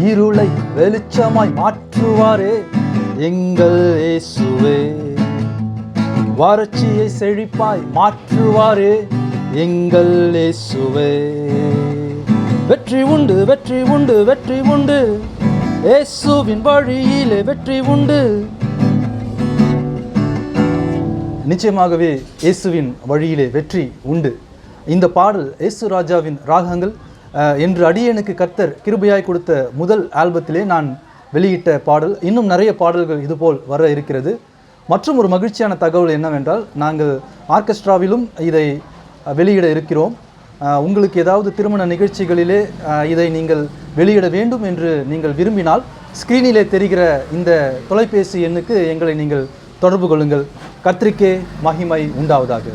இருளை வெளிச்சமாய் மாற்றுவாரே எங்கள் இயேசுவே. வறட்சியை செழிப்பாய் மாற்றுவாரே எங்கள் இயேசுவே. வெற்றி உண்டு, வெற்றி உண்டு, வெற்றி உண்டு, இயேசுவின் வழியிலே வெற்றி உண்டு. நிச்சயமாகவே இயேசுவின் வழியிலே வெற்றி உண்டு. இந்த பாடல் இயேசு ராஜாவின் ராகங்கள் என்று அடியேனுக்கு கர்த்தர் கிருபையாய் கொடுத்த முதல் ஆல்பத்திலே நான் வெளியிட்ட பாடல். இன்னும் நிறைய பாடல்கள் இதுபோல் வர இருக்கிறது. மற்றும் ஒரு மகிழ்ச்சியான தகவல் என்னவென்றால், நாங்கள் ஆர்கெஸ்ட்ராவிலும் இதை வெளியிட இருக்கிறோம். உங்களுக்கு ஏதாவது திருமண நிகழ்ச்சிகளிலே இதை நீங்கள் வெளியிட வேண்டும் என்று நீங்கள் விரும்பினால், ஸ்க்ரீனிலே தெரிகிற இந்த தொலைபேசி எண்ணுக்கு எங்களை நீங்கள் தொடர்பு கொள்ளுங்கள். கர்த்தருக்கே மகிமை உண்டாவதாக.